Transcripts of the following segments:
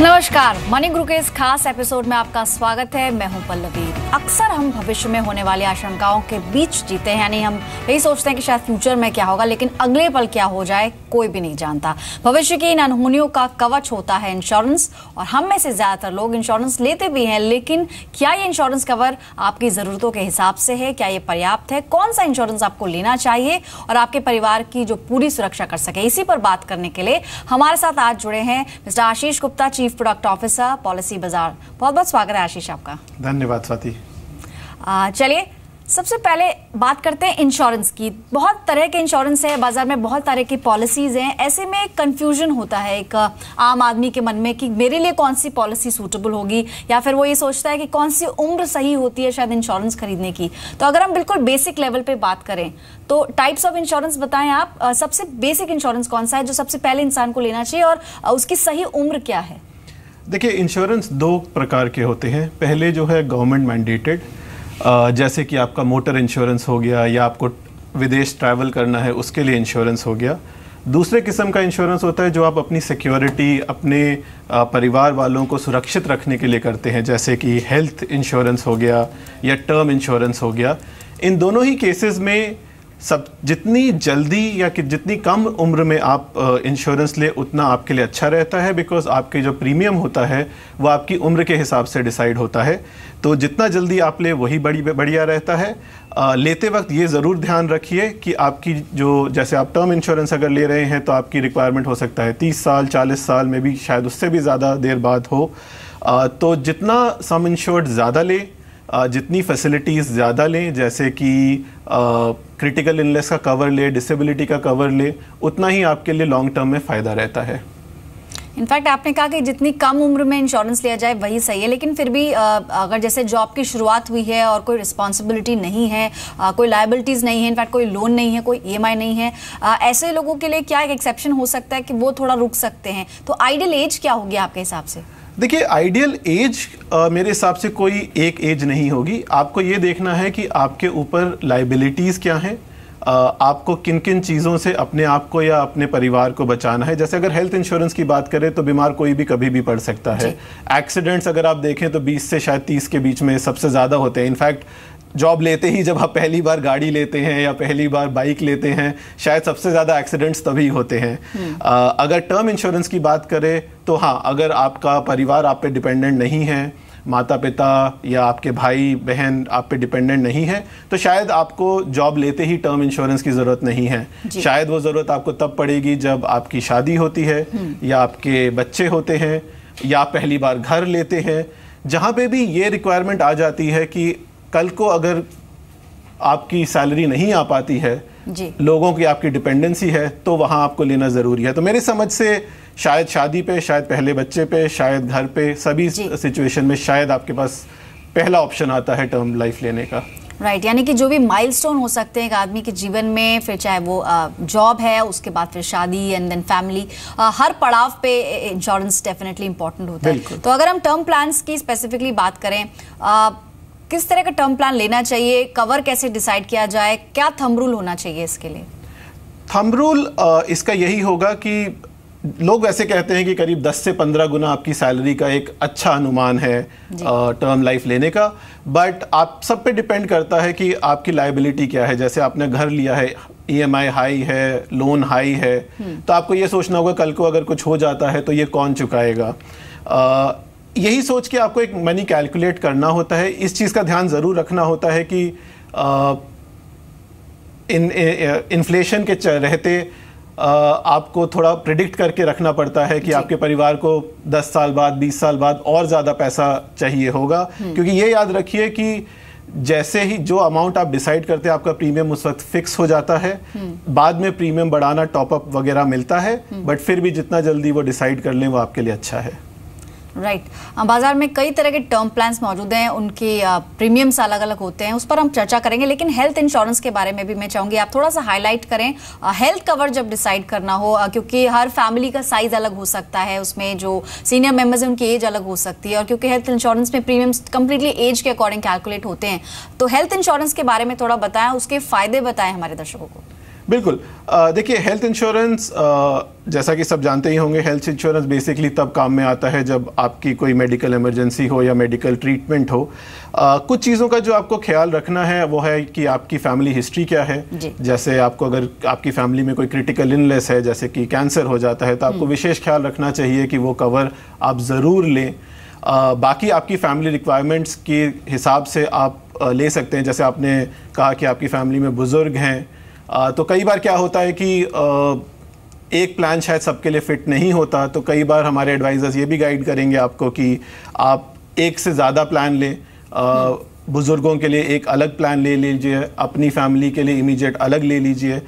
नमस्कार, मनी गुरु के इस खास एपिसोड में आपका स्वागत है। मैं हूं पल्लवी। अक्सर हम भविष्य में होने वाली आशंकाओं के बीच जीते हैं, यानी हम यही सोचते हैं कि शायद फ्यूचर में क्या होगा, लेकिन अगले पल क्या हो जाए कोई भी नहीं जानता। भविष्य की इन अनहोनियों का कवच होता है इंश्योरेंस, और हम में से ज्यादातर लोग इंश्योरेंस लेते भी हैं, लेकिन क्या ये इंश्योरेंस कवर आपकी जरूरतों के हिसाब से है? क्या ये पर्याप्त है? कौन सा इंश्योरेंस आपको लेना चाहिए और आपके परिवार की जो पूरी सुरक्षा कर सके? इसी पर बात करने के लिए हमारे साथ आज जुड़े हैं mister Ashish Gupta, chief product officer, policy Bazaar. बहुत बहुत स्वागत है आशीष आपका। धन्यवाद स्वाति। चलिए सबसे पहले बात करते हैं इंश्योरेंस की। बहुत तरह के इंश्योरेंस है बाजार में, बहुत तरह की पॉलिसीज हैं। ऐसे में एक कंफ्यूजन होता है एक आम आदमी के मन में कि मेरे लिए कौन सी पॉलिसी सूटेबल होगी, या फिर वो ये सोचता है कि कौन सी उम्र सही होती है शायद इंश्योरेंस खरीदने की। तो अगर हम बिल्कुल बेसिक लेवल पे बात करें तो टाइप्स ऑफ इंश्योरेंस बताएं आप। सबसे बेसिक इंश्योरेंस कौन सा है जो सबसे पहले इंसान को लेना चाहिए, और उसकी सही उम्र क्या है? देखिए, इंश्योरेंस दो प्रकार के होते हैं। पहले जो है गवर्नमेंट मैंडेटेड, जैसे कि आपका मोटर इंश्योरेंस हो गया, या आपको विदेश ट्रैवल करना है उसके लिए इंश्योरेंस हो गया। दूसरे किस्म का इंश्योरेंस होता है जो आप अपनी सिक्योरिटी, अपने परिवार वालों को सुरक्षित रखने के लिए करते हैं, जैसे कि हेल्थ इंश्योरेंस हो गया या टर्म इंश्योरेंस हो गया। इन दोनों ही केसेस में सब जितनी जल्दी या कि जितनी कम उम्र में आप इंश्योरेंस ले उतना आपके लिए अच्छा रहता है, बिकॉज आपके जो प्रीमियम होता है वो आपकी उम्र के हिसाब से डिसाइड होता है। तो जितना जल्दी आप ले वही बढ़िया रहता है। लेते वक्त ये ज़रूर ध्यान रखिए कि आपकी जो, जैसे आप टर्म इंश्योरेंस अगर ले रहे हैं तो आपकी रिक्वायरमेंट हो सकता है 30 साल 40 साल में भी, शायद उससे भी ज़्यादा देर बाद हो। तो जितना सम इंश्योर्ड ज़्यादा ले, जितनी फैसिलिटीज़ ज़्यादा लें, जैसे कि क्रिटिकल इलनेस का कवर ले, डिसेबिलिटी का कवर ले, उतना ही आपके लिए लॉन्ग टर्म में फ़ायदा रहता है। इनफैक्ट आपने कहा कि जितनी कम उम्र में इंश्योरेंस लिया जाए वही सही है, लेकिन फिर भी अगर जैसे जॉब की शुरुआत हुई है और कोई रिस्पॉन्सिबिलिटी नहीं है, कोई लायबिलिटीज़ नहीं है, इनफैक्ट कोई लोन नहीं है, कोई ईएमआई नहीं है, ऐसे लोगों के लिए क्या एक एक्सेप्शन हो सकता है कि वो थोड़ा रुक सकते हैं? तो आइडियल एज क्या होगी आपके हिसाब से? देखिए, आइडियल एज मेरे हिसाब से कोई एक एज नहीं होगी। आपको ये देखना है कि आपके ऊपर लाइबिलिटीज़ क्या हैं, आपको किन किन चीज़ों से अपने आप को या अपने परिवार को बचाना है। जैसे अगर हेल्थ इंश्योरेंस की बात करें तो बीमार कोई भी कभी भी पड़ सकता है। एक्सीडेंट्स अगर आप देखें तो 20 से शायद 30 के बीच में सबसे ज़्यादा होते हैं। इनफैक्ट जॉब लेते ही जब आप पहली बार गाड़ी लेते हैं या पहली बार बाइक लेते हैं, शायद सबसे ज़्यादा एक्सीडेंट्स तभी होते हैं। अगर टर्म इंश्योरेंस की बात करें तो हाँ, अगर आपका परिवार आप पे डिपेंडेंट नहीं है, माता पिता या आपके भाई बहन आप पे डिपेंडेंट नहीं है, तो शायद आपको जॉब लेते ही टर्म इंश्योरेंस की ज़रूरत नहीं है। शायद वो ज़रूरत आपको तब पड़ेगी जब आपकी शादी होती है, या आपके बच्चे होते हैं, या पहली बार घर लेते हैं। जहाँ पे भी ये रिक्वायरमेंट आ जाती है कि कल को अगर आपकी सैलरी नहीं आ पाती है, लोगों की आपकी डिपेंडेंसी है, तो वहाँ आपको लेना ज़रूरी है। तो मेरी समझ से शायद शादी पे, शायद पहले बच्चे पे, शायद घर पे, सभी सिचुएशन में शायद आपके पास पहला ऑप्शन आता है टर्म लाइफ लेने का। राइट, यानी कि जो भी माइलस्टोन हो सकते हैं एक आदमी के जीवन में, फिर चाहे वो जॉब है, उसके बाद फिर शादी एंड देन फैमिली, हर पड़ाव पे इंश्योरेंस डेफिनेटली इंपॉर्टेंट होता है। तो अगर हम टर्म प्लान्स की स्पेसिफिकली बात करें, किस तरह का टर्म प्लान लेना चाहिए, कवर कैसे डिसाइड किया जाए, क्या थंब रूल होना चाहिए इसके लिए? थंब रूल इसका यही होगा कि लोग वैसे कहते हैं कि करीब 10 से 15 गुना आपकी सैलरी का एक अच्छा अनुमान है टर्म लाइफ लेने का, बट आप सब पे डिपेंड करता है कि आपकी लायबिलिटी क्या है। जैसे आपने घर लिया है, ईएमआई हाई है, लोन हाई है, तो आपको ये सोचना होगा कल को अगर कुछ हो जाता है तो ये कौन चुकाएगा। यही सोच के आपको एक मनी कैलकुलेट करना होता है। इस चीज़ का ध्यान ज़रूर रखना होता है कि इन्फ्लेशन के रहते आपको थोड़ा प्रिडिक्ट करके रखना पड़ता है कि आपके परिवार को 10 साल बाद, 20 साल बाद और ज़्यादा पैसा चाहिए होगा। क्योंकि ये याद रखिए कि जैसे ही जो अमाउंट आप डिसाइड करते हैं आपका प्रीमियम उस वक्त फिक्स हो जाता है। बाद में प्रीमियम बढ़ाना, टॉपअप वगैरह मिलता है, बट फिर भी जितना जल्दी वो डिसाइड कर लें वो आपके लिए अच्छा है। राइट बाजार में कई तरह के टर्म प्लान्स मौजूद हैं, उनके प्रीमियम्स अलग अलग होते हैं, उस पर हम चर्चा करेंगे। लेकिन हेल्थ इंश्योरेंस के बारे में भी मैं चाहूंगी आप थोड़ा सा हाईलाइट करें। हेल्थ कवर जब डिसाइड करना हो, क्योंकि हर फैमिली का साइज अलग हो सकता है, उसमें जो सीनियर मेंबर्स हैं उनकी एज अलग हो सकती है, और क्योंकि हेल्थ इंश्योरेंस में प्रीमियम्स कंप्लीटली एज के अकॉर्डिंग कैलकुलेट होते हैं, तो हेल्थ इंश्योरेंस के बारे में थोड़ा बताएं, उसके फायदे बताएं हमारे दर्शकों को। बिल्कुल। देखिए, हेल्थ इंश्योरेंस जैसा कि सब जानते ही होंगे, हेल्थ इंश्योरेंस बेसिकली तब काम में आता है जब आपकी कोई मेडिकल इमरजेंसी हो या मेडिकल ट्रीटमेंट हो। कुछ चीज़ों का जो आपको ख्याल रखना है वो है कि आपकी फैमिली हिस्ट्री क्या है। जैसे आपको अगर आपकी फैमिली में कोई क्रिटिकल इलनेस है, जैसे कि कैंसर हो जाता है, तो आपको विशेष ख्याल रखना चाहिए कि वो कवर आप ज़रूर लें। बाकी आपकी फैमिली रिक्वायरमेंट्स के हिसाब से आप ले सकते हैं। जैसे आपने कहा कि आपकी फैमिली में बुज़ुर्ग हैं, तो कई बार क्या होता है कि एक प्लान शायद सबके लिए फिट नहीं होता, तो कई बार हमारे एडवाइजर्स ये भी गाइड करेंगे आपको कि आप एक से ज़्यादा प्लान लें। बुज़ुर्गों के लिए एक अलग प्लान ले लीजिए, अपनी फैमिली के लिए इमीडिएट अलग ले लीजिए।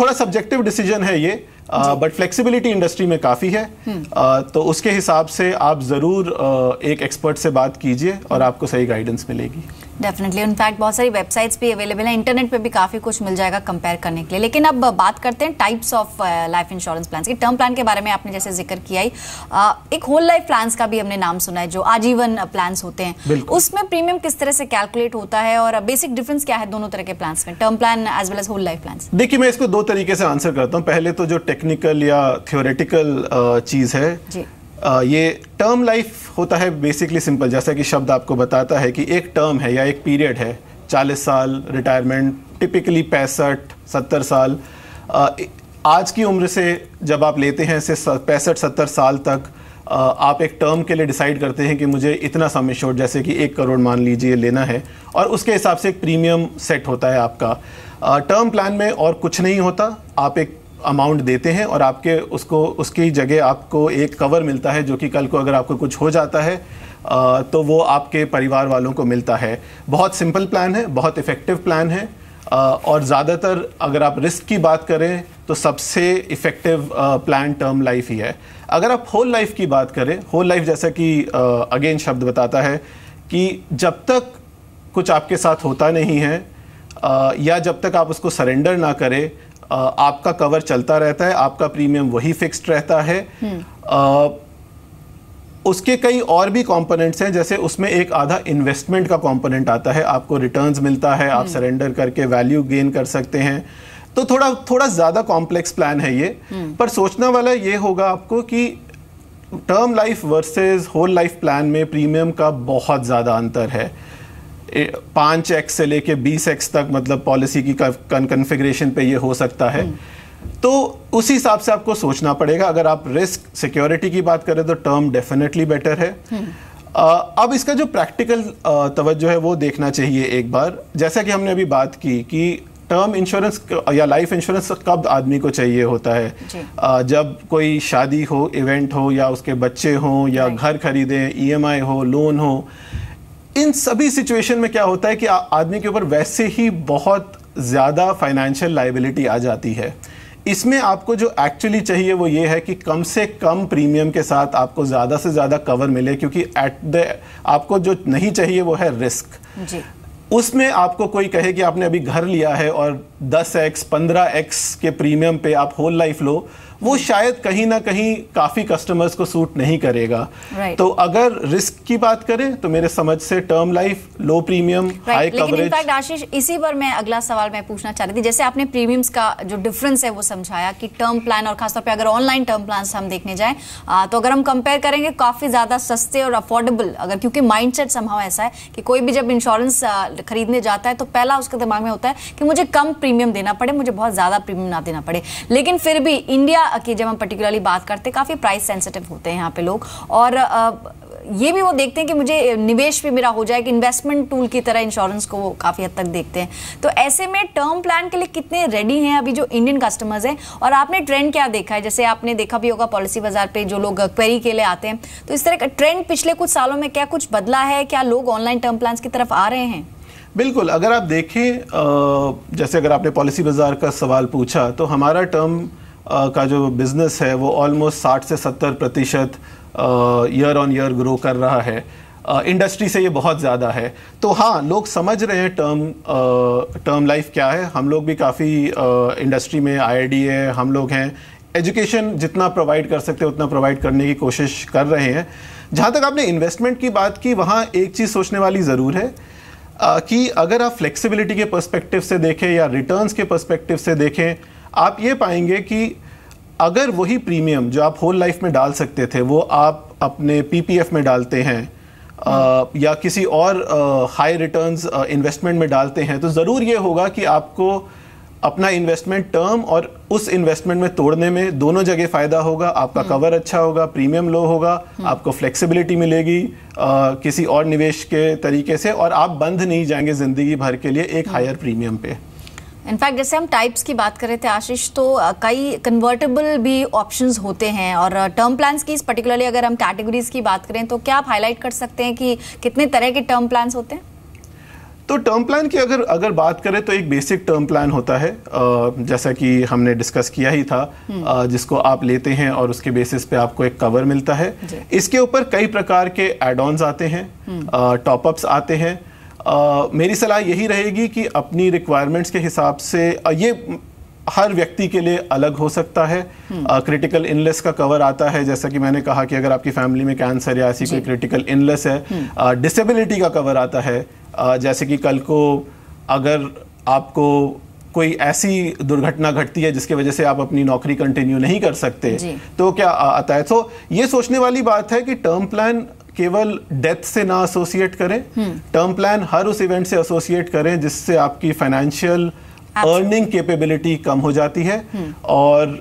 थोड़ा सब्जेक्टिव डिसीजन है ये, बट फ्लेक्सिबिलिटी इंडस्ट्री में काफ़ी है। तो उसके हिसाब से आप ज़रूर एक एक्सपर्ट से बात कीजिए और आपको सही गाइडेंस मिलेगी। डेफिनेटली, इनफैक्ट बहुत सारी वेबसाइट्स भी अवेलेबल हैं, इंटरनेट पे भी काफ़ी कुछ मिल जाएगा कंपेयर करने के लिए। लेकिन अब बात करते हैं types of life insurance plans की। टर्म प्लान के बारे में आपने जैसे जिक्र किया ही, एक होल लाइफ प्लान्स का भी हमने नाम सुना है, जो आजीवन प्लान्स होते हैं। उसमें प्रीमियम किस तरह से कैलकुलेट होता है और बेसिक डिफरेंस क्या है दोनों तरह के प्लान्स में, term plan as well as whole life plans? देखिए, मैं इसको दो तरीके से आंसर करता हूँ। पहले तो जो टेक्निकल या थ्योरेटिकल चीज़ है जी। ये टर्म लाइफ होता है बेसिकली सिंपल, जैसा कि शब्द आपको बताता है कि एक टर्म है या एक पीरियड है, 40 साल रिटायरमेंट, टिपिकली 65-70 साल। आज की उम्र से जब आप लेते हैं से 65-70 साल तक आप एक टर्म के लिए डिसाइड करते हैं कि मुझे इतना सम एश्योर्ड, जैसे कि 1 करोड़ मान लीजिए, लेना है, और उसके हिसाब से एक प्रीमियम सेट होता है आपका। टर्म प्लान में और कुछ नहीं होता, आप एक अमाउंट देते हैं और आपके उसकी जगह आपको एक कवर मिलता है, जो कि कल को अगर आपको कुछ हो जाता है तो वो आपके परिवार वालों को मिलता है। बहुत सिंपल प्लान है, बहुत इफ़ेक्टिव प्लान है, और ज़्यादातर अगर आप रिस्क की बात करें तो सबसे इफ़ेक्टिव प्लान टर्म लाइफ ही है। अगर आप होल लाइफ की बात करें, होल लाइफ जैसा कि अगेन शब्द बताता है कि जब तक कुछ आपके साथ होता नहीं है या जब तक आप उसको सरेंडर ना करें, आपका कवर चलता रहता है, आपका प्रीमियम वही फिक्स्ड रहता है। उसके कई और भी कंपोनेंट्स हैं, जैसे उसमें एक आधा इन्वेस्टमेंट का कंपोनेंट आता है, आपको रिटर्न्स मिलता है, आप सरेंडर करके वैल्यू गेन कर सकते हैं। तो थोड़ा ज़्यादा कॉम्प्लेक्स प्लान है ये, पर सोचना वाला ये होगा आपको कि term life versus whole life plan में प्रीमियम का बहुत ज़्यादा अंतर है। 5x से लेके 20x तक, मतलब पॉलिसी की कॉन्फ़िगरेशन पे ये हो सकता है। तो उसी हिसाब से आपको सोचना पड़ेगा। अगर आप रिस्क सिक्योरिटी की बात करें तो टर्म डेफिनेटली बेटर है। अब इसका जो प्रैक्टिकल तवज्जो है वो देखना चाहिए एक बार। जैसा कि हमने अभी बात की कि टर्म इंश्योरेंस या लाइफ इंश्योरेंस कब आदमी को चाहिए होता है, जब कोई शादी हो, इवेंट हो, या उसके बच्चे हों, या घर खरीदें, EMI हो, लोन हो। इन सभी सिचुएशन में क्या होता है कि आदमी के ऊपर वैसे ही बहुत ज़्यादा फाइनेंशियल लायबिलिटी आ जाती है। इसमें आपको जो एक्चुअली चाहिए वो ये है कि कम से कम प्रीमियम के साथ आपको ज़्यादा से ज़्यादा कवर मिले, क्योंकि आपको जो नहीं चाहिए वो है रिस्क जी। उसमें आपको कोई कहे कि आपने अभी घर लिया है और 10x 15x के प्रीमियम पे आप होल लाइफ लो, वो शायद कहीं ना कहीं काफी कस्टमर्स को सूट नहीं करेगा। तो अगर रिस्क की बात करें तो मेरे समझ से टर्म लाइफ, लो प्रीमियम, हाई कवरेज। लेकिन इनफैक्ट आशीष, इसी पर मैं अगला सवाल मैं पूछना चाह रही थी। जैसे आपने प्रीमियम्स का जो डिफरेंस है वो समझाया कि टर्म प्लान और खासतौर पे अगर ऑनलाइन टर्म प्लान हम देखने जाएं तो अगर हम कंपेयर करेंगे काफी ज्यादा सस्ते और अफोर्डेबल, अगर क्योंकि माइंडसेट समहाउ ऐसा है कि कोई भी जब इंश्योरेंस खरीदने जाता है तो पहला उसके दिमाग में होता है कि मुझे कम प्रीमियम देना पड़े, मुझे बहुत ज्यादा प्रीमियम ना देना पड़े। लेकिन फिर भी इंडिया की जब हम पर्टिकुलरली बात करते हैं, काफी प्राइस सेंसिटिव होते हैं यहाँ पे लोग, और ये भी वो देखते हैं कि मुझे निवेश भी मेरा हो जाए, कि इन्वेस्टमेंट टूल की तरह इंश्योरेंस को वो काफी हद तक देखते हैं। तो ऐसे में टर्म प्लान के लिए कितने रेडी हैं अभी जो इंडियन कस्टमर्स हैं, और आपने ट्रेंड क्या देखा है? जैसे आपने देखा भी होगा पॉलिसी बाजार पे जो लोग क्वेरी के लिए आते हैं, तो इस तरह का ट्रेंड पिछले कुछ सालों में क्या कुछ बदला है? क्या लोग ऑनलाइन टर्म प्लान की तरफ आ रहे हैं? बिल्कुल। अगर आप देखें, जैसे अगर आपने पॉलिसी बाजार का सवाल पूछा, तो हमारा टर्म का जो बिजनेस है वो ऑलमोस्ट 60 से 70% ईयर ऑन ईयर ग्रो कर रहा है, इंडस्ट्री से ये बहुत ज़्यादा है। तो हाँ, लोग समझ रहे हैं टर्म लाइफ क्या है। हम लोग भी काफ़ी इंडस्ट्री में IIDA हम लोग हैं, एजुकेशन जितना प्रोवाइड कर सकते हैं उतना प्रोवाइड करने की कोशिश कर रहे हैं। जहाँ तक आपने इन्वेस्टमेंट की बात की, वहाँ एक चीज़ सोचने वाली ज़रूर है कि अगर आप फ्लेक्सिबिलिटी के पर्सपेक्टिव से देखें या रिटर्न्स के पर्सपेक्टिव से देखें, आप ये पाएंगे कि अगर वही प्रीमियम जो आप होल लाइफ में डाल सकते थे वो आप अपने PPF में डालते हैं या किसी और हाई रिटर्न्स इन्वेस्टमेंट में डालते हैं, तो ज़रूर ये होगा कि आपको अपना इन्वेस्टमेंट टर्म और उस इन्वेस्टमेंट में तोड़ने में दोनों जगह फ़ायदा होगा। आपका कवर अच्छा होगा, प्रीमियम लो होगा, आपको फ्लेक्सिबिलिटी मिलेगी किसी और निवेश के तरीके से, और आप बंध नहीं जाएंगे ज़िंदगी भर के लिए एक हायर प्रीमियम पे। इनफैक्ट जैसे हम टाइप्स की बात कर रहे थे आशीष, तो कई कन्वर्टेबल भी ऑप्शंस होते हैं, और टर्म प्लान्स की पर्टिकुलरली अगर हम कैटेगरीज की बात करें तो क्या आप हाईलाइट कर सकते हैं कि कितने तरह के टर्म प्लान्स होते हैं? तो टर्म प्लान की अगर बात करें तो एक बेसिक टर्म प्लान होता है, जैसा कि हमने डिस्कस किया ही था, जिसको आप लेते हैं और उसके बेसिस पे आपको एक कवर मिलता है। इसके ऊपर कई प्रकार के एड ऑन्स आते हैं, टॉपअप्स आते हैं। मेरी सलाह यही रहेगी कि अपनी रिक्वायरमेंट्स के हिसाब से, ये हर व्यक्ति के लिए अलग हो सकता है। क्रिटिकल इलनेस का कवर आता है, जैसा कि मैंने कहा कि अगर आपकी फैमिली में कैंसर या ऐसी कोई क्रिटिकल इलनेस है। डिसेबिलिटी का कवर आता है, जैसे कि कल को अगर आपको कोई ऐसी दुर्घटना घटती है जिसकी वजह से आप अपनी नौकरी कंटिन्यू नहीं कर सकते, तो क्या आता है। तो ये सोचने वाली बात है कि टर्म प्लान केवल डेथ से ना एसोसिएट करें, टर्म प्लान हर उस इवेंट से एसोसिएट करें जिससे आपकी फाइनेंशियल अर्निंग कैपेबिलिटी कम हो जाती है, और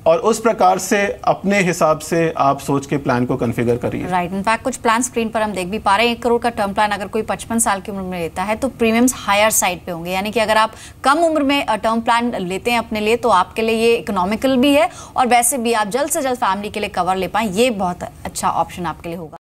उस प्रकार से अपने हिसाब से आप सोच के प्लान को कॉन्फ़िगर करिए। राइट। इनफैक्ट कुछ प्लान स्क्रीन पर हम देख भी पा रहे हैं। 1 करोड़ का टर्म प्लान अगर कोई 55 साल की उम्र में लेता है तो प्रीमियम्स हायर साइड पे होंगे, यानी कि अगर आप कम उम्र में टर्म प्लान लेते हैं अपने लिए तो आपके लिए ये इकोनॉमिकल भी है, और वैसे भी आप जल्द से जल्द फैमिली के लिए कवर ले पाएं, ये बहुत अच्छा ऑप्शन आपके लिए होगा।